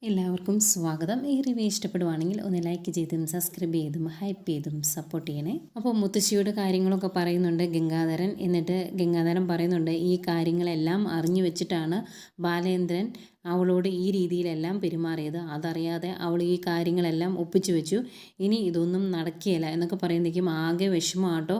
എല്ലാവർക്കും സ്വാഗതം. ഈ റിവ്യൂ ഇഷ്ടപ്പെടുവാണെങ്കിൽ ഒന്ന് ലൈക്ക് ചെയ്തും സബ്സ്ക്രൈബ് ചെയ്തും ഹൈപ്പ് ചെയ്തും സപ്പോർട്ട് ചെയ്യണേ. അപ്പോൾ മുത്തശ്ശിയുടെ കാര്യങ്ങളൊക്കെ പറയുന്നുണ്ട് ഗംഗാധരൻ. എന്നിട്ട് ഗംഗാധരൻ പറയുന്നുണ്ട് ഈ കാര്യങ്ങളെല്ലാം അറിഞ്ഞു വെച്ചിട്ടാണ് ബാലേന്ദ്രൻ അവളോട് ഈ രീതിയിലെല്ലാം പെരുമാറിയത്. അതറിയാതെ അവൾ ഈ കാര്യങ്ങളെല്ലാം ഒപ്പിച്ചു വെച്ചു. ഇനി ഇതൊന്നും നടക്കുകയില്ല എന്നൊക്കെ പറയുമ്പോഴേക്കും ആകെ വിഷമമാട്ടോ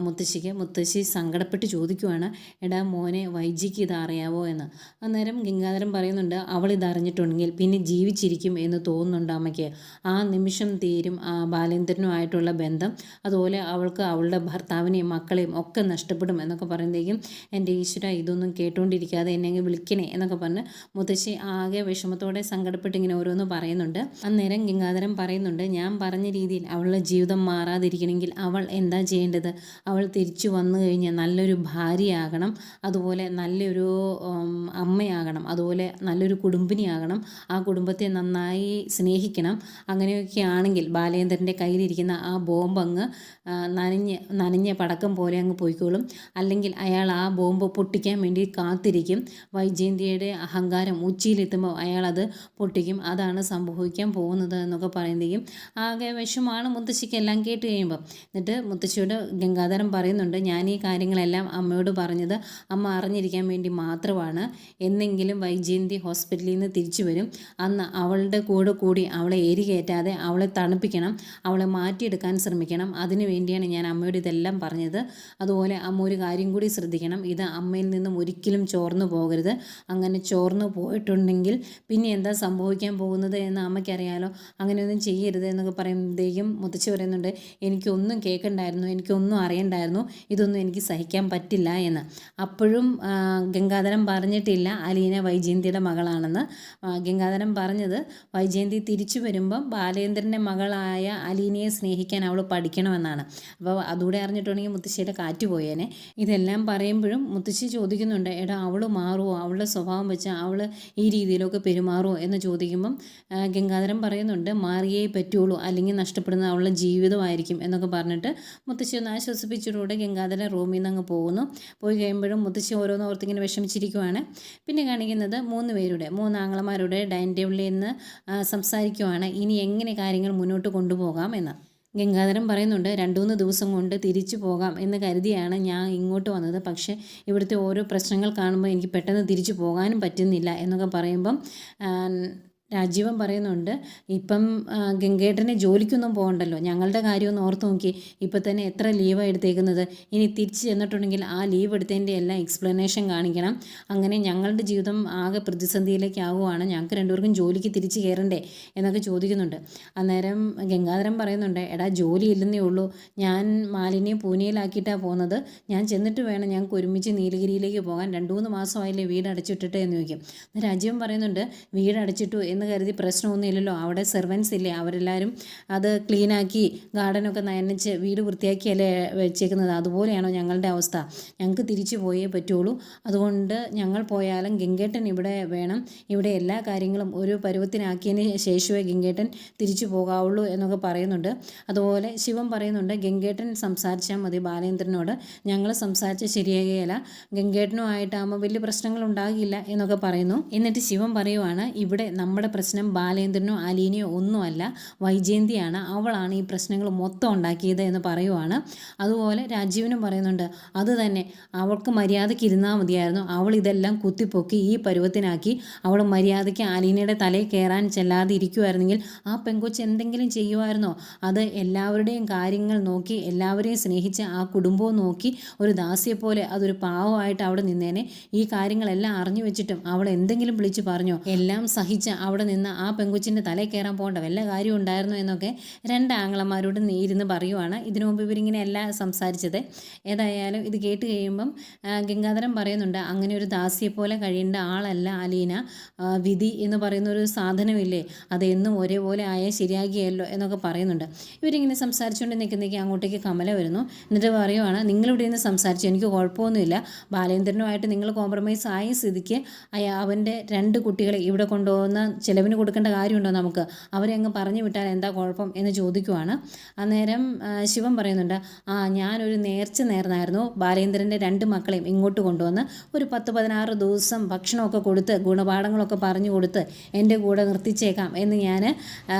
മുത്തശ്ശിക്ക്. മുത്തശ്ശി സങ്കടപ്പെട്ട് ചോദിക്കുവാണ്, എടാ മോനെ, വൈജിക്ക് ഇതറിയാവോ എന്ന്. അന്നേരം ഗംഗാധരൻ പറയുന്നുണ്ട്, അവൾ ഇതറിഞ്ഞിട്ടുണ്ടെങ്കിൽ പിന്നെ ജീവിച്ചിരിക്കും എന്ന് തോന്നുന്നുണ്ട് അമ്മയ്ക്ക്. ആ നിമിഷം തീരും ബാലേന്ദ്രനുമായിട്ടുള്ള ബന്ധം. അതുപോലെ അവൾക്ക് അവളുടെ ഭർത്താവിനെയും മക്കളെയും ഒക്കെ നഷ്ടപ്പെടും എന്നൊക്കെ പറയുമ്പോഴേക്കും എൻ്റെ ഈശ്വര, ഇതൊന്നും കേട്ടുകൊണ്ടിരിക്കാതെ എന്നെ വിളിക്കണേ എന്നൊക്കെ പറഞ്ഞ് മുത്തശ്ശി ആകെ വിഷമത്തോടെ സങ്കടപ്പെട്ട് ഇങ്ങനെ ഓരോന്ന് പറയുന്നുണ്ട്. അന്നേരം ഗംഗാധരൻ പറയുന്നുണ്ട്, ഞാൻ പറഞ്ഞ രീതിയിൽ അവളുടെ ജീവിതം മാറാതിരിക്കണമെങ്കിൽ അവൾ എന്താ ചെയ്യേണ്ടത്? അവൾ തിരിച്ചു വന്നു കഴിഞ്ഞാൽ നല്ലൊരു ഭാര്യയാകണം, അതുപോലെ നല്ലൊരു അമ്മയാകണം, അതുപോലെ നല്ലൊരു കുടുംബിനിയാകണം, ആ കുടുംബത്തെ നന്നായി സ്നേഹിക്കണം. അങ്ങനെയൊക്കെ ആണെങ്കിൽ ബാലേന്ദ്രൻ്റെ കയ്യിലിരിക്കുന്ന ആ ബോംബ് അങ്ങ് നനഞ്ഞ പടക്കം പോലെ അങ്ങ് പോയിക്കോളും. അല്ലെങ്കിൽ അയാൾ ആ ബോംബ് പൊട്ടിക്കാൻ വേണ്ടി കാത്തിരിക്കും. വൈജയന്തിയുടെ അഹങ്കാരം ഉച്ചിയിലെത്തുമ്പോൾ അയാളത് പൊട്ടിക്കും. അതാണ് സംഭവിക്കാൻ പോകുന്നത് എന്നൊക്കെ പറയുമ്പോഴേക്കും ആകെ വിഷമാണ് മുത്തശ്ശിക്ക് എല്ലാം കേട്ട് കഴിയുമ്പം. എന്നിട്ട് മുത്തശ്ശിയോട് ഗംഗാധരൻ പറയുന്നുണ്ട്, ഞാൻ ഈ കാര്യങ്ങളെല്ലാം അമ്മയോട് പറഞ്ഞത് അമ്മ അറിഞ്ഞിരിക്കാൻ വേണ്ടി മാത്രമാണ്. എന്നെങ്കിലും വൈജയന്തി ഹോസ്പിറ്റലിൽ നിന്ന് തിരിച്ചു വരും. അന്ന് അവളുടെ കൂടി അവളെ എരികേറ്റാതെ അവളെ തണുപ്പിക്കണം, അവളെ മാറ്റിയെടുക്കാൻ ശ്രമിക്കണം. അതിനു വേണ്ടിയാണ് ഞാൻ അമ്മയോട് ഇതെല്ലാം പറഞ്ഞത്. അതുപോലെ അമ്മ ഒരു കാര്യം കൂടി ശ്രദ്ധിക്കണം, ഇത് അമ്മയിൽ നിന്നും ഒരിക്കലും ചോർന്നു പോകരുത്. അങ്ങനെ ചോർന്നു പോയിട്ടുണ്ടെങ്കിൽ പിന്നെ എന്താ സംഭവിക്കാൻ പോകുന്നത് എന്ന് അമ്മയ്ക്കറിയാലോ. അങ്ങനെയൊന്നും ചെയ്യരുത് എന്നൊക്കെ പറയുമ്പോഴത്തേക്കും മുത്തശ്ശി പറയുന്നുണ്ട്, എനിക്കൊന്നും കേൾക്കണ്ടായിരുന്നു, എനിക്കൊന്നും അറിയണ്ടായിരുന്നു, ഇതൊന്നും എനിക്ക് സഹിക്കാൻ പറ്റില്ല എന്ന്. അപ്പോഴും ഗംഗാധരൻ പറഞ്ഞിട്ടില്ല അലീന വൈജയന്തിയുടെ മകളാണെന്ന്. ഗംഗാധരൻ പറഞ്ഞത് വൈജയന്തി തിരിച്ചു വരുമ്പം ബാലേന്ദ്രൻ്റെ മകളായ അലീനയെ സ്നേഹിക്കാൻ അവൾ പഠിക്കണമെന്നാണ്. അപ്പോൾ അതുകൂടെ അറിഞ്ഞിട്ടുണ്ടെങ്കിൽ മുത്തശ്ശിയുടെ കാറ്റ് പോയേനെ. ഇതെല്ലാം പറയുമ്പോഴും മുത്തശ്ശി ചോദിക്കുന്നുണ്ട്, എടാ അവൾ മാറുമോ, അവളുടെ സ്വഭാവം വെച്ച് അവൾ ഈ രീതിയിലൊക്കെ പെരുമാറുമോ എന്ന് ചോദിക്കുമ്പം ഗംഗാധരൻ പറയുന്നുണ്ട്, മാറിയേ പറ്റുള്ളൂ, അല്ലെങ്കിൽ നഷ്ടപ്പെടുന്ന അവളുടെ ജീവിതമായിരിക്കും എന്നൊക്കെ പറഞ്ഞിട്ട് മുത്തശ്ശി ഒന്ന് ആശ്വസിപ്പിച്ചിട്ടൂടെ ഗംഗാധരൻ റൂമിൽ നിന്ന് അങ്ങ് പോകുന്നു. പോയി കഴിയുമ്പോഴും മുത്തശ്ശി ഓരോന്ന് ഓർത്തിങ്ങനെ വിഷമിച്ചിരിക്കുവാണ്. പിന്നെ കാണിക്കുന്നത് മൂന്ന് ആങ്ങളമാരുടെ ഡൈനിങ് ടേബിളിൽ നിന്ന് സംസാരിക്കുവാണ്, ഇനി എങ്ങനെ കാര്യങ്ങൾ മുന്നോട്ട് കൊണ്ടുപോകാം എന്ന്. ഗംഗാധരൻ പറയുന്നുണ്ട്, 2-3 ദിവസം കൊണ്ട് തിരിച്ചു പോകാം എന്ന് കരുതിയാണ് ഞാൻ ഇങ്ങോട്ട് വന്നത്. പക്ഷേ ഇവിടുത്തെ ഓരോ പ്രശ്നങ്ങൾ കാണുമ്പോൾ എനിക്ക് പെട്ടെന്ന് തിരിച്ചു പോകാനും പറ്റുന്നില്ല എന്നൊക്കെ പറയുമ്പം രാജീവൻ പറയുന്നുണ്ട്, ഇപ്പം ഗംഗേട്ടനെ ജോലിക്കൊന്നും പോകണ്ടല്ലോ, ഞങ്ങളുടെ കാര്യമൊന്നും ഓർത്ത് നോക്കി, ഇപ്പം തന്നെ എത്ര ലീവാണ് എടുത്തേക്കുന്നത്. ഇനി തിരിച്ച് ചെന്നിട്ടുണ്ടെങ്കിൽ ആ ലീവ് എടുത്തതിൻ്റെ എല്ലാം എക്സ്പ്ലനേഷൻ കാണിക്കണം. അങ്ങനെ ഞങ്ങളുടെ ജീവിതം ആകെ പ്രതിസന്ധിയിലേക്ക് ആവുകയാണ്, ഞങ്ങൾക്ക് രണ്ടുപേർക്കും ജോലിക്ക് തിരിച്ച് കയറണ്ടേ എന്നൊക്കെ ചോദിക്കുന്നുണ്ട്. അന്നേരം ഗംഗാധരൻ പറയുന്നുണ്ട്, എടാ ജോലി ഇല്ലെന്നേ ഉള്ളൂ, ഞാൻ മാലിന്യം പൂനെയിലാക്കിയിട്ടാണ് പോകുന്നത്, ഞാൻ ചെന്നിട്ട് വേണം ഞങ്ങൾക്ക് ഒരുമിച്ച് നീലഗിരിയിലേക്ക് പോകാൻ. 2-3 മാസമായില്ലേ വീട് അടച്ചിട്ടിട്ട് എന്ന് ചോദിക്കും. രാജീവൻ പറയുന്നുണ്ട്, വീട് അടച്ചിട്ടു എന്ന് കരുതി പ്രശ്നമൊന്നുമില്ലല്ലോ, അവിടെ സെർവൻസ് ഇല്ലേ, അവരെല്ലാവരും അത് ക്ലീനാക്കി ഗാർഡനൊക്കെ നനച്ച് വീട് വൃത്തിയാക്കിയല്ലേ വെച്ചേക്കുന്നത്, അതുപോലെയാണോ ഞങ്ങളുടെ അവസ്ഥ? ഞങ്ങൾക്ക് തിരിച്ചു പോയേ പറ്റുള്ളൂ, അതുകൊണ്ട് ഞങ്ങൾ പോയാലും ഗംഗേട്ടൻ ഇവിടെ വേണം, ഇവിടെ എല്ലാ കാര്യങ്ങളും ഒരു പരുവത്തിനാക്കിയതിന് ശേഷമേ ഗംഗേട്ടൻ തിരിച്ചു പോകാവുള്ളൂ എന്നൊക്കെ പറയുന്നുണ്ട്. അതുപോലെ ശിവൻ പറയുന്നുണ്ട്, ഗംഗേട്ടൻ സംസാരിച്ചാൽ മതി ബാലേന്ദ്രനോട്, ഞങ്ങൾ സംസാരിച്ച് ശരിയാകുകയില്ല, ഗംഗേട്ടനുമായിട്ടാകുമ്പോൾ വലിയ പ്രശ്നങ്ങൾ ഉണ്ടാകില്ല എന്നൊക്കെ പറയുന്നു. എന്നിട്ട് ശിവൻ പറയുവാണ്, ഇവിടെ നമ്മുടെ പ്രശ്നം ബാലേന്ദ്രനോ അലീനയോ ഒന്നുമല്ല, വൈജയന്തിയാണ്, അവളാണ് ഈ പ്രശ്നങ്ങൾ മൊത്തം ഉണ്ടാക്കിയത് എന്ന് പറയുവാണ്. അതുപോലെ രാജീവനും പറയുന്നുണ്ട്, അത് തന്നെ, അവൾക്ക് മര്യാദയ്ക്ക് ഇരുന്നാൽ മതിയായിരുന്നു, അവൾ ഇതെല്ലാം കുത്തിപ്പൊക്കി ഈ പരുവത്തിനാക്കി. അവൾ മര്യാദയ്ക്ക് അലീനയുടെ തലയിൽ കയറാൻ ചെല്ലാതെ ഇരിക്കുമായിരുന്നെങ്കിൽ ആ പെങ്കൊച്ച് എന്തെങ്കിലും ചെയ്യുമായിരുന്നോ? അത് എല്ലാവരുടെയും കാര്യങ്ങൾ നോക്കി, എല്ലാവരെയും സ്നേഹിച്ച് ആ കുടുംബവും നോക്കി ഒരു ദാസിയെപ്പോലെ അതൊരു പാവമായിട്ട് അവിടെ നിന്നേനെ. ഈ കാര്യങ്ങളെല്ലാം അറിഞ്ഞു വെച്ചിട്ടും അവൾ എന്തെങ്കിലും വിളിച്ച് പറഞ്ഞോ? എല്ലാം സഹിച്ച് അവിടെ നിന്ന് ആ പെങ്കൊച്ചിൻ്റെ തലയിൽ കയറാൻ പോകേണ്ട വല്ല കാര്യം ഉണ്ടായിരുന്നു എന്നൊക്കെ 2 ആങ്ങളമാരോട് ഇരുന്ന് പറയുവാണ്. ഇതിനു മുമ്പ് ഇവരിങ്ങനെ എല്ലാം സംസാരിച്ചത്. ഏതായാലും ഇത് കേട്ട് കഴിയുമ്പം ഗംഗാധരൻ പറയുന്നുണ്ട്, അങ്ങനെ ഒരു ദാസിയെപ്പോലെ കഴിയേണ്ട ആളല്ല അലീന, വിധി എന്ന് പറയുന്ന ഒരു സാധനമില്ലേ, അത് എന്നും ഒരേപോലെ ആയാൽ ശരിയാകിയല്ലോ എന്നൊക്കെ പറയുന്നുണ്ട്. ഇവരിങ്ങനെ സംസാരിച്ചുകൊണ്ട് നിൽക്കുന്നേക്ക് അങ്ങോട്ടേക്ക് കമല വരുന്നു. എന്നിട്ട് പറയുവാണ്, നിങ്ങളിവിടെ നിന്ന് സംസാരിച്ചു, എനിക്ക് കുഴപ്പമൊന്നുമില്ല, ബാലേന്ദ്രനുമായിട്ട് നിങ്ങൾ കോംപ്രമൈസ് ആയ സ്ഥിതിക്ക് അവൻ്റെ 2 കുട്ടികളെ ഇവിടെ കൊണ്ടുപോകുന്ന ചിലവിന് കൊടുക്കേണ്ട കാര്യമുണ്ടോ നമുക്ക്, അവരെ അങ്ങ് പറഞ്ഞു വിട്ടാൽ എന്താ കുഴപ്പം എന്ന് ചോദിക്കുവാണ്. അന്നേരം ശിവൻ പറയുന്നുണ്ട്, ഞാനൊരു നേർച്ച നേർന്നായിരുന്നു ബാലേന്ദ്രൻ്റെ 2 മക്കളെയും ഇങ്ങോട്ട് കൊണ്ടുവന്ന് ഒരു 10-16 ദിവസം ഭക്ഷണമൊക്കെ കൊടുത്ത് ഗുണപാഠങ്ങളൊക്കെ പറഞ്ഞു കൊടുത്ത് എൻ്റെ കൂടെ നിർത്തിച്ചേക്കാം എന്ന് ഞാൻ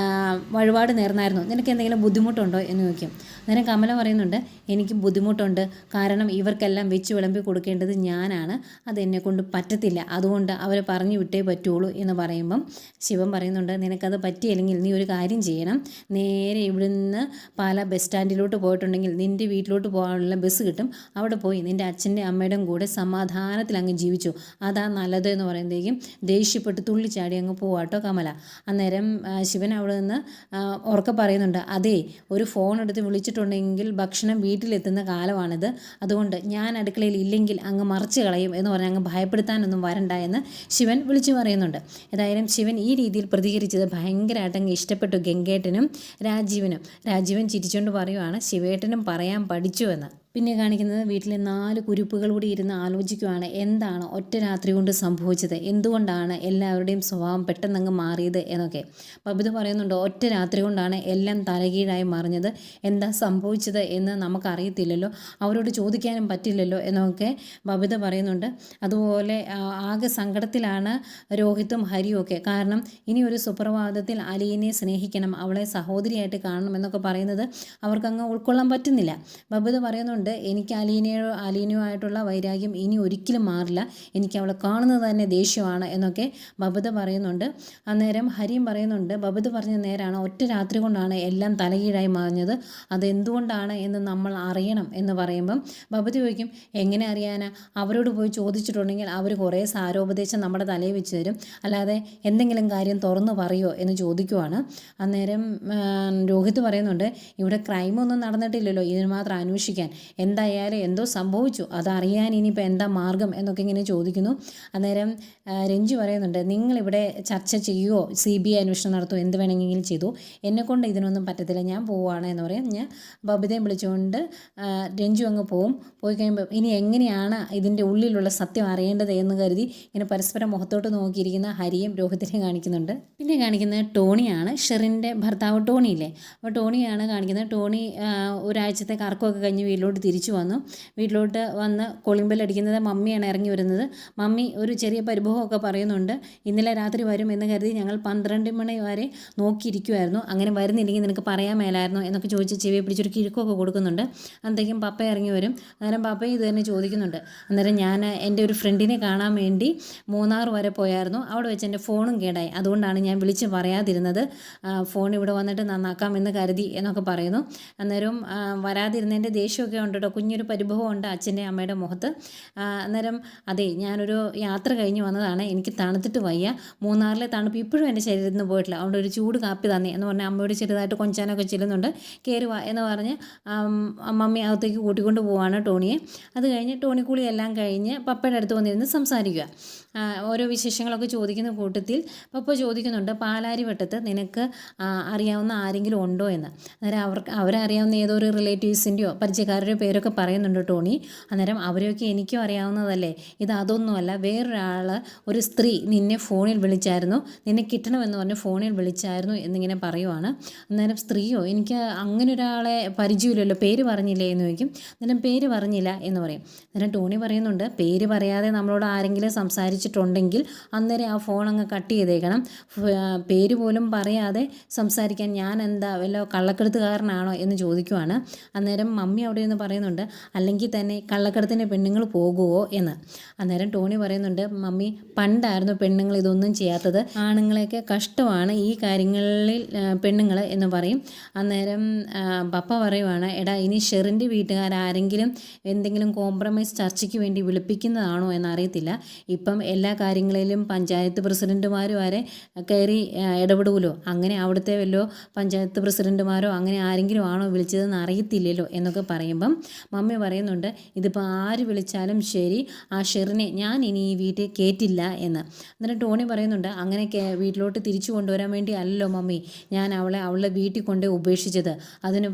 വഴിപാട് നേർന്നായിരുന്നു, നിനക്ക് എന്തെങ്കിലും ബുദ്ധിമുട്ടുണ്ടോ എന്ന് ചോദിക്കും. അന്നേരം കമല പറയുന്നുണ്ട്, എനിക്ക് ബുദ്ധിമുട്ടുണ്ട്, കാരണം ഇവർക്കെല്ലാം വെച്ച് വിളമ്പി കൊടുക്കേണ്ടത് ഞാനാണ്, അതെന്നെ കൊണ്ട് പറ്റത്തില്ല, അതുകൊണ്ട് അവരെ പറഞ്ഞു വിട്ടേ പറ്റുള്ളൂ എന്ന് പറയുമ്പം ശിവൻ പറയുന്നുണ്ട്, നിനക്കത് പറ്റിയില്ലെങ്കിൽ നീ ഒരു കാര്യം ചെയ്യണം, നേരെ ഇവിടുന്ന് പാലാ ബസ് സ്റ്റാൻഡിലോട്ട് പോയിട്ടുണ്ടെങ്കിൽ നിൻ്റെ വീട്ടിലോട്ട് പോകാനുള്ള ബസ് കിട്ടും, അവിടെ പോയി നിൻ്റെ അച്ഛൻ്റെ അമ്മയുടെയും കൂടെ സമാധാനത്തിൽ അങ്ങ് ജീവിച്ചു, അതാ നല്ലത് എന്ന് പറയുമ്പോഴേക്കും ദേഷ്യപ്പെട്ട് തുള്ളിച്ചാടി അങ്ങ് പോവാട്ടോ കമല. അന്നേരം ശിവൻ അവിടെ നിന്ന് ഉറക്കെ പറയുന്നുണ്ട്, അതേ ഒരു ഫോൺ എടുത്ത് വിളിച്ചിട്ടുണ്ടെങ്കിൽ ഭക്ഷണം വീട്ടിലെത്തുന്ന കാലമാണിത്, അതുകൊണ്ട് ഞാൻ അടുക്കളയിൽ ഇല്ലെങ്കിൽ അങ്ങ് മറിച്ച് കളയും എന്ന് പറഞ്ഞ് അങ്ങ് ഭയപ്പെടുത്താനൊന്നും വരണ്ട എന്ന് ശിവൻ വിളിച്ചു പറയുന്നുണ്ട്. ഏതായാലും ശിവൻ ഈ രീതിയിൽ പ്രതികരിച്ചത് ഭയങ്കരമായിട്ട് അങ്ങ് ഇഷ്ടപ്പെട്ടു ഗംഗേട്ടനും രാജീവനും. രാജീവൻ ചിരിച്ചുകൊണ്ട് പറയുവാണ്, ശിവേട്ടനും പറയാൻ പഠിച്ചു എന്ന്. പിന്നെ കാണിക്കുന്നത് വീട്ടിലെ 4 കുരുപ്പുകൾ കൂടി ഇരുന്ന് ആലോചിക്കുവാണ്, എന്താണ് ഒറ്റ രാത്രി കൊണ്ട് സംഭവിച്ചത്, എന്തുകൊണ്ടാണ് എല്ലാവരുടെയും സ്വഭാവം പെട്ടെന്നങ്ങ് മാറിയത് എന്നൊക്കെ. ബബിത പറയുന്നുണ്ട്, ഒറ്റ രാത്രി കൊണ്ടാണ് എല്ലാം തലകീഴായി മറിഞ്ഞത്, എന്താ സംഭവിച്ചത് എന്ന് നമുക്കറിയത്തില്ലല്ലോ, അവരോട് ചോദിക്കാനും പറ്റില്ലല്ലോ എന്നൊക്കെ ബബിത പറയുന്നുണ്ട്. അതുപോലെ ആകെ സങ്കടത്തിലാണ് രോഹിത്തും ഹരിയും ഒക്കെ, കാരണം ഇനി ഒരു സുപ്രഭാതത്തിൽ അലീനെ സ്നേഹിക്കണം, അവളെ സഹോദരിയായിട്ട് കാണണം എന്നൊക്കെ പറയുന്നത് അവർക്കങ്ങ് ഉൾക്കൊള്ളാൻ പറ്റുന്നില്ല. ബബിത പറയുന്നുണ്ട്, എനിക്ക് അലീനയുമായിട്ടുള്ള വൈരാഗ്യം ഇനി ഒരിക്കലും മാറില്ല, എനിക്ക് അവളെ കാണുന്നത് തന്നെ ദേഷ്യമാണ് എന്നൊക്കെ ബബിത പറയുന്നുണ്ട്. അന്നേരം ഹരിയും പറയുന്നുണ്ട്, ബബിത പറഞ്ഞ നേരാണ്, ഒറ്റ രാത്രി കൊണ്ടാണ് എല്ലാം തലകീഴായി മാറിഞ്ഞത്, അതെന്തുകൊണ്ടാണ് എന്ന് നമ്മൾ അറിയണം എന്ന് പറയുമ്പം ബബിത ചോദിക്കും, എങ്ങനെ അറിയാനാ, അവരോട് പോയി ചോദിച്ചിട്ടുണ്ടെങ്കിൽ അവർ കുറേ സാരോപദേശം നമ്മുടെ തലയിൽ വെച്ച് തരും, അല്ലാതെ എന്തെങ്കിലും കാര്യം തുറന്നു പറയുമോ എന്ന് ചോദിക്കുവാണ്. അന്നേരം രോഹിത് പറയുന്നുണ്ട്, ഇവിടെ ക്രൈമൊന്നും നടന്നിട്ടില്ലല്ലോ ഇതിന് മാത്രം അന്വേഷിക്കാൻ, എന്തായാലും എന്തോ സംഭവിച്ചു, അതറിയാൻ ഇനിയിപ്പോൾ എന്താ മാർഗം എന്നൊക്കെ ഇങ്ങനെ ചോദിക്കുന്നു. അന്നേരം രഞ്ജു പറയുന്നുണ്ട്, നിങ്ങളിവിടെ ചർച്ച ചെയ്യുമോ, CBI അന്വേഷണം നടത്തുമോ, എന്ത് വേണമെങ്കിലും ചെയ്തു, എന്നെക്കൊണ്ട് ഇതിനൊന്നും പറ്റത്തില്ല, ഞാൻ പോവുകയാണ് എന്ന് പറയും. ഞാൻ ബബിതയും വിളിച്ചുകൊണ്ട് രഞ്ജു അങ്ങ് പോയി കഴിയുമ്പോൾ ഇനി എങ്ങനെയാണ് ഇതിൻ്റെ ഉള്ളിലുള്ള സത്യം അറിയേണ്ടത് എന്ന് കരുതി ഇങ്ങനെ പരസ്പരം മുഖത്തോട്ട് നോക്കിയിരിക്കുന്ന ഹരിയും രോഹിത്തിനെയും കാണിക്കുന്നുണ്ട്. പിന്നെ കാണിക്കുന്നത് ടോണിയാണ്, ഷെറിൻ്റെ ഭർത്താവ് ടോണിയില്ലേ, അപ്പോൾ ടോണിയാണ് കാണിക്കുന്നത്. ടോണി ഒരാഴ്ചത്തെ കറക്കമൊക്കെ കഴിഞ്ഞ് വീട്ടിലോട്ട് തിരിച്ചു വന്നു. വീട്ടിലോട്ട് വന്ന് കൊളിമ്പലടിക്കുന്നത് മമ്മിയാണ് ഇറങ്ങി വരുന്നത്. മമ്മി ഒരു ചെറിയ പരിഭവമൊക്കെ പറയുന്നുണ്ട്, ഇന്നലെ രാത്രി വരും എന്ന് കരുതി ഞങ്ങൾ 12 മണി വരെ നോക്കിയിരിക്കുമായിരുന്നു, അങ്ങനെ വരുന്നില്ലെങ്കിൽ നിനക്ക് പറയാൻ മേലായിരുന്നു എന്നൊക്കെ ചോദിച്ച് ചെവിയെ പിടിച്ചൊരു കിഴുക്കൊക്കെ കൊടുക്കുന്നുണ്ട്. അന്നേക്കും പപ്പ ഇറങ്ങി വരും. അന്നേരം പപ്പയും ഇത് തന്നെ ചോദിക്കുന്നുണ്ട്. അന്നേരം ഞാൻ എൻ്റെ ഒരു ഫ്രണ്ടിനെ കാണാൻ വേണ്ടി മൂന്നാർ വരെ പോയായിരുന്നു, അവിടെ വെച്ച് എൻ്റെ ഫോണും കേടായി, അതുകൊണ്ടാണ് ഞാൻ വിളിച്ച് പറയാതിരുന്നത്, ഫോൺ ഇവിടെ വന്നിട്ട് നന്നാക്കാം എന്ന് കരുതി എന്നൊക്കെ പറയുന്നു. അന്നേരം വരാതിരുന്നതിൻ്റെ ദേഷ്യമൊക്കെ ഉണ്ട് കേട്ടോ, കുഞ്ഞൊരു പരിഭവമുണ്ട് അച്ഛൻ്റെ അമ്മയുടെ മുഖത്ത്. അന്നേരം അതെ, ഞാനൊരു യാത്ര കഴിഞ്ഞ് വന്നതാണ്, എനിക്ക് തണുത്തിട്ട് വയ്യ, മൂന്നാറിലെ തണുപ്പ് ഇപ്പോഴും എൻ്റെ ശരീരത്തിൽ നിന്ന് പോയിട്ടില്ല, അതുകൊണ്ട് ഒരു ചൂട് കാപ്പി തന്നെ എന്ന് പറഞ്ഞാൽ അമ്മയോട് ചെറുതായിട്ട് കൊഞ്ചാനൊക്കെ ചെല്ലുന്നുണ്ട്. കയറി വാ എന്ന് പറഞ്ഞ് മമ്മി അകത്തേക്ക് കൂട്ടിക്കൊണ്ട് പോവാണ് ടോണിയെ. അത് കഴിഞ്ഞ് ടോണിക്കുളി എല്ലാം കഴിഞ്ഞ് പപ്പയുടെ അടുത്ത് വന്നിരുന്ന് സംസാരിക്കുക, ഓരോ വിശേഷങ്ങളൊക്കെ ചോദിക്കുന്ന കൂട്ടത്തിൽ പപ്പ ചോദിക്കുന്നുണ്ട്, പാലാരിവട്ടത്ത് നിനക്ക് അറിയാവുന്ന ആരെങ്കിലും ഉണ്ടോ എന്ന്. അന്നേരം അവരറിയാവുന്ന ഏതോ ഒരു റിലേറ്റീവ്സിൻ്റെയോ പരിചയക്കാരുടെയോ പേരൊക്കെ പറയുന്നുണ്ട് ടോണി. അന്നേരം അവരെയൊക്കെ എനിക്കും അറിയാവുന്നതല്ലേ, ഇത് അതൊന്നുമല്ല, വേറൊരാൾ, ഒരു സ്ത്രീ നിന്നെ ഫോണിൽ വിളിച്ചായിരുന്നു, നിന്നെ കിട്ടണമെന്ന് പറഞ്ഞ് ഫോണിൽ വിളിച്ചായിരുന്നു എന്നിങ്ങനെ പറയുവാണ്. അന്നേരം സ്ത്രീയോ, എനിക്ക് അങ്ങനെ ഒരാളെ പരിചയമില്ലല്ലോ, പേര് പറഞ്ഞില്ലേ എന്ന് ചോദിക്കും. അന്നേരം പേര് പറഞ്ഞില്ല എന്ന് പറയും. അന്നേരം ടോണി പറയുന്നുണ്ട്, പേര് പറയാതെ നമ്മളോട് ആരെങ്കിലും സംസാരിച്ചിട്ടുണ്ടെങ്കിൽ അന്നേരം ആ ഫോൺ അങ്ങ് കട്ട് ചെയ്തേക്കണം, പേര് പോലും പറയാതെ സംസാരിക്കാൻ ഞാൻ എന്താ വല്ല കള്ളക്കടത്തുകാരനാണോ എന്ന് ചോദിക്കുവാണ്. അന്നേരം മമ്മി അവിടെ നിന്ന് പറയുന്നുണ്ട്, അല്ലെങ്കിൽ തന്നെ കള്ളക്കടത്തിൻ്റെ പെണ്ണുങ്ങൾ പോകുമോ എന്ന്. അന്നേരം ടോണി പറയുന്നുണ്ട്, മമ്മി പണ്ടായിരുന്നു പെണ്ണുങ്ങൾ ഇതൊന്നും ചെയ്യാത്തത്, ആണുങ്ങളെയൊക്കെ കഷ്ടമാണ് ഈ കാര്യങ്ങളിൽ പെണ്ണുങ്ങൾ എന്ന് പറയും. അന്നേരം പപ്പ പറയുവാണ്, എടാ ഇനി ഷെറിൻ്റെ വീട്ടുകാരെങ്കിലും എന്തെങ്കിലും കോംപ്രമൈസ് ചർച്ചയ്ക്ക് വേണ്ടി വിളിപ്പിക്കുന്നതാണോ എന്നറിയത്തില്ല, ഇപ്പം എല്ലാ കാര്യങ്ങളിലും പഞ്ചായത്ത് പ്രസിഡൻറ്റുമാരും വരെ കയറി ഇടപെടുമല്ലോ, അങ്ങനെ അവിടുത്തെ വല്ലോ പഞ്ചായത്ത് പ്രസിഡൻറ്റുമാരോ അങ്ങനെ ആരെങ്കിലും ആണോ വിളിച്ചതെന്ന് അറിയത്തില്ലല്ലോ എന്നൊക്കെ പറയുമ്പം മമ്മി പറയുന്നുണ്ട് ഇതിപ്പോൾ ആര് വിളിച്ചാലും ശരി ആ ഷെറിനെ ഞാൻ ഇനി ഈ വീട്ടിൽ കയറ്റില്ല എന്ന്. എന്നിട്ട് ടോണി പറയുന്നുണ്ട് അങ്ങനെ വീട്ടിലോട്ട് തിരിച്ചു കൊണ്ടുവരാൻ വേണ്ടി അല്ലല്ലോ മമ്മി ഞാൻ അവളുടെ വീട്ടിൽ കൊണ്ട് ഉപേക്ഷിച്ചത്. അതിന്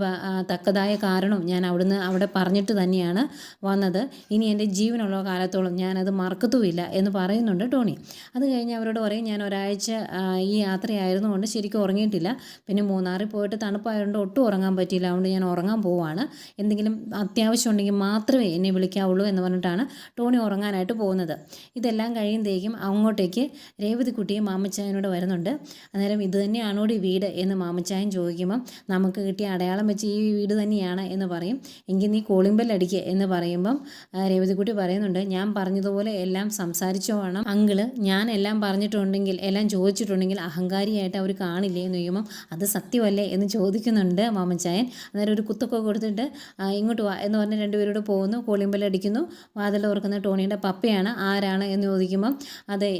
തക്കതായ കാരണം ഞാൻ അവിടെ പറഞ്ഞിട്ട് തന്നെയാണ് വന്നത്. ഇനി എൻ്റെ ജീവനുള്ള കാലത്തോളം ഞാനത് മറക്കത്തുമില്ല എന്ന് പറയുന്നുണ്ട് ടോണി. അത് കഴിഞ്ഞ് അവരോട് പറയും ഞാൻ ഒരാഴ്ച ഈ യാത്രയായിരുന്നുകൊണ്ട് ശരിക്കും ഉറങ്ങിയിട്ടില്ല. പിന്നെ മൂന്നാറിൽ പോയിട്ട് തണുപ്പായതുകൊണ്ട് ഒട്ടും ഉറങ്ങാൻ പറ്റിയില്ല. അതുകൊണ്ട് ഞാൻ ഉറങ്ങാൻ പോവുകയാണ്. എന്തെങ്കിലും അത്യാവശ്യം ഉണ്ടെങ്കിൽ മാത്രമേ എന്നെ വിളിക്കാവുള്ളൂ എന്ന് പറഞ്ഞിട്ടാണ് ടോണി ഉറങ്ങാനായിട്ട് പോകുന്നത്. ഇതെല്ലാം കഴിയുമ്പോഴേക്കും അങ്ങോട്ടേക്ക് രേവതിക്കുട്ടിയും മാമച്ചായനോട് വരുന്നുണ്ട്. അന്നേരം ഇത് തന്നെയാണോടി വീട് എന്ന് മാമച്ചായൻ ചോദിക്കുമ്പം നമുക്ക് കിട്ടിയ അടയാളം വെച്ച് ഈ വീട് തന്നെയാണ് എന്ന് പറയും. എങ്കിൽ നീ കോളിംഗ് ബെൽ അടിക്കുക എന്ന് പറയുമ്പം രേവതിക്കുട്ടി പറയുന്നുണ്ട് ഞാൻ പറഞ്ഞതുപോലെ എല്ലാം സംസാരിച്ചോ വേണം അങ്കിള്. ഞാൻ എല്ലാം പറഞ്ഞിട്ടുണ്ടെങ്കിൽ എല്ലാം ചോദിച്ചിട്ടുണ്ടെങ്കിൽ അഹങ്കാരിയായിട്ട് അവർ കാണില്ലേ എന്ന് ചോദിക്കുമ്പം അത് സത്യമല്ലേ എന്ന് ചോദിക്കുന്നുണ്ട് മാമച്ചായൻ. അന്നേരം ഒരു കുത്തൊക്കെ കൊടുത്തിട്ട് ഇങ്ങോട്ട് വാ എന്ന് പറഞ്ഞ് രണ്ടുപേരോട് പോകുന്നു. കോളിംഗ് ബെൽ അടിക്കുന്നു. വാതിൽ തുറക്കുന്ന ടോണിയുടെ പപ്പയാണ്. ആരാണ് എന്ന് ചോദിക്കുമ്പം അതെ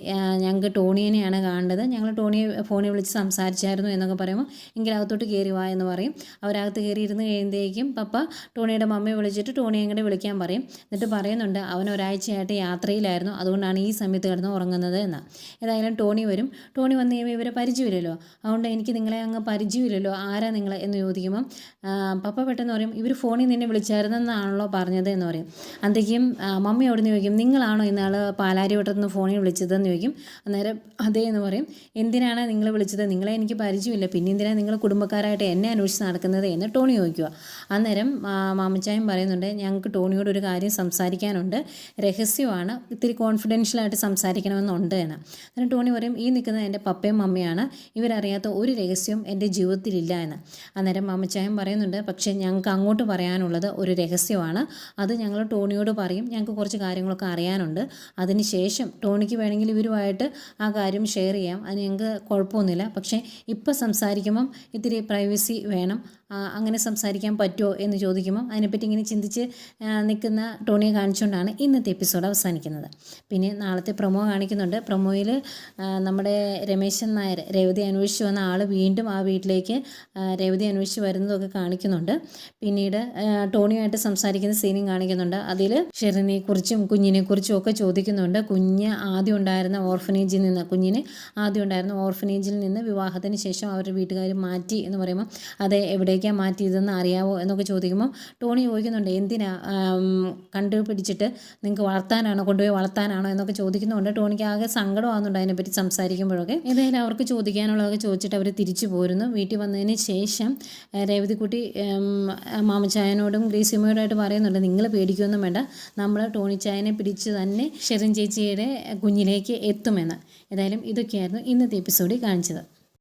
ഞങ്ങൾക്ക് ടോണിയെയാണ് കാണേണ്ടത്. ഞങ്ങൾ ടോണിയെ ഫോണിൽ വിളിച്ച് സംസാരിച്ചായിരുന്നു എന്നൊക്കെ പറയുമ്പോൾ എങ്കിൽ അകത്തോട്ട് കയറി വാ എന്ന് പറയും. അവരകത്ത് കയറി ഇരുന്ന് കഴിയുമ്പോഴേക്കും പപ്പ ടോണിയുടെ മമ്മയെ വിളിച്ചിട്ട് ടോണിയെ അങ്ങോട്ട് വിളിക്കാൻ പറയും. എന്നിട്ട് പറയുന്നുണ്ട് അവൻ ഒരാഴ്ചയായിട്ട് യാത്രയിലായിരുന്നു, അതുകൊണ്ടാണ് ഈ സമയത്ത് കിടന്ന് ഉറങ്ങുന്നത് എന്ന്. ഏതായാലും ടോണി വരും. ടോണി വന്ന് കഴിയുമ്പോൾ ഇവരെ പരിചയമില്ലല്ലോ. അതുകൊണ്ട് എനിക്ക് നിങ്ങളെ അങ്ങ് പരിചയമില്ലല്ലോ, ആരാ നിങ്ങൾ എന്ന് ചോദിക്കുമ്പം പപ്പ പെട്ടെന്ന് പറയും ഇവർ ഫോണിൽ നിന്നെ വിളിച്ചായിരുന്നെന്നാണല്ലോ പറഞ്ഞത് എന്ന് പറയും. അന്തേക്കും മമ്മി അവിടെ നിന്ന് ചോദിക്കും നിങ്ങളാണോ ഇന്നാൾ പാലാരി വട്ടത്തുനിന്ന് ഫോണിൽ വിളിച്ചതെന്ന് ചോദിക്കും. അന്നേരം അതേ എന്ന് പറയും. എന്തിനാണ് നിങ്ങൾ വിളിച്ചത്? നിങ്ങളെ എനിക്ക് പരിചയമില്ല, പിന്നെ എന്തിനാണ് നിങ്ങൾ കുടുംബക്കാരായിട്ട് എന്നെ അന്വേഷിച്ച് നടക്കുന്നത് എന്ന് ടോണി ചോദിക്കുക. അന്നേരം മാമച്ചായൻ പറയുന്നുണ്ട് ഞങ്ങൾക്ക് ടോണിയോട് ഒരു കാര്യം സംസാരിക്കാനുണ്ട്, രഹസ്യമാണ്, ഇത്തിരി കോൺഫിഡൻഷ്യലായിട്ട് സംസാരിക്കണമെന്നുണ്ട് എന്ന്. അന്നേരം ടോണി പറയും ഈ നിൽക്കുന്നത് എൻ്റെ പപ്പയും മമ്മിയാണ്, ഇവരറിയാത്ത ഒരു രഹസ്യവും എൻ്റെ ജീവിതത്തിലില്ല എന്ന്. അന്നേരം മാമച്ചായൻ പറയുന്നുണ്ട് പക്ഷേ ഞങ്ങൾക്ക് അങ്ങോട്ട് പറയാനുള്ളത് ഒരു രഹസ്യമാണ്, അത് ഞങ്ങൾ ടോണിയോട് പറയും, ഞങ്ങൾക്ക് കുറച്ച് കാര്യങ്ങളൊക്കെ അറിയാനുണ്ട്. അതിന് ശേഷം ടോണിക്ക് വേണമെങ്കിൽ ഇവരുമായിട്ട് ആ കാര്യം ഷെയർ ചെയ്യാം, അത് ഞങ്ങൾക്ക് കുഴപ്പമൊന്നുമില്ല. പക്ഷേ ഇപ്പം സംസാരിക്കുമ്പം ഇത്തിരി പ്രൈവസി വേണം, അങ്ങനെ സംസാരിക്കാൻ പറ്റുമോ എന്ന് ചോദിക്കുമ്പം അതിനെപ്പറ്റി ഇങ്ങനെ ചിന്തിച്ച് നിൽക്കുന്ന ടോണിയെ കാണിച്ചുകൊണ്ടാണ് ഇന്നത്തെ എപ്പിസോഡ് അവസാനിക്കുന്നത്. പിന്നെ നാളത്തെ പ്രൊമോ കാണിക്കുന്നുണ്ട്. പ്രൊമോയിൽ നമ്മുടെ രമേശൻ നായർ രേവതി അന്വേഷിച്ച് വന്ന ആൾ വീണ്ടും ആ വീട്ടിലേക്ക് രേവതി അന്വേഷിച്ച് വരുന്നതൊക്കെ കാണിക്കുന്നുണ്ട്. പിന്നീട് ടോണിയുമായിട്ട് സംസാരിക്കുന്ന സീനും കാണിക്കുന്നുണ്ട്. അതിൽ ഷെറിനെക്കുറിച്ചും കുഞ്ഞിനെക്കുറിച്ചും ഒക്കെ ചോദിക്കുന്നുണ്ട്. കുഞ്ഞിനെ ആദ്യം ഉണ്ടായിരുന്ന ഓർഫനേജിൽ നിന്ന് വിവാഹത്തിന് ശേഷം അവരുടെ വീട്ടുകാർ മാറ്റി എന്ന് പറയുമ്പോൾ അത് എവിടേക്കാണ് മാറ്റിയതെന്ന് അറിയാവോ എന്നൊക്കെ ചോദിക്കുമ്പോൾ ടോണി ചോദിക്കുന്നുണ്ട് എന്തിനാ കണ്ടുപിടിച്ചിട്ട് നിങ്ങൾക്ക് കൊണ്ടുപോയി വളർത്താനാണോ എന്നൊക്കെ ചോദിക്കുന്നുണ്ട്. ടോണിക്ക് ആകെ സങ്കടമാകുന്നുണ്ട് അതിനെപ്പറ്റി സംസാരിക്കുമ്പോഴൊക്കെ. ഏതായാലും അവർക്ക് ചോദിക്കാനുള്ളതൊക്കെ ചോദിച്ചിട്ട് അവർ തിരിച്ചു പോരുന്നു. വീട്ടിൽ വന്നതിന് ശേഷം രേവതിക്കുട്ടി മാമച്ചായനോടും ഗ്രേസിയമ്മയോടായിട്ട് പറയുന്നുണ്ട് നിങ്ങൾ പേടിക്കൊന്നും വേണ്ട, നമ്മൾ ടോണിച്ചായനെ പിടിച്ച് തന്നെ ഷെറിൻ ചേച്ചിയുടെ കുഞ്ഞിലേക്ക് എത്തുമെന്ന്. ഏതായാലും ഇതൊക്കെയായിരുന്നു ഇന്നത്തെ എപ്പിസോഡിൽ കാണിച്ചത്.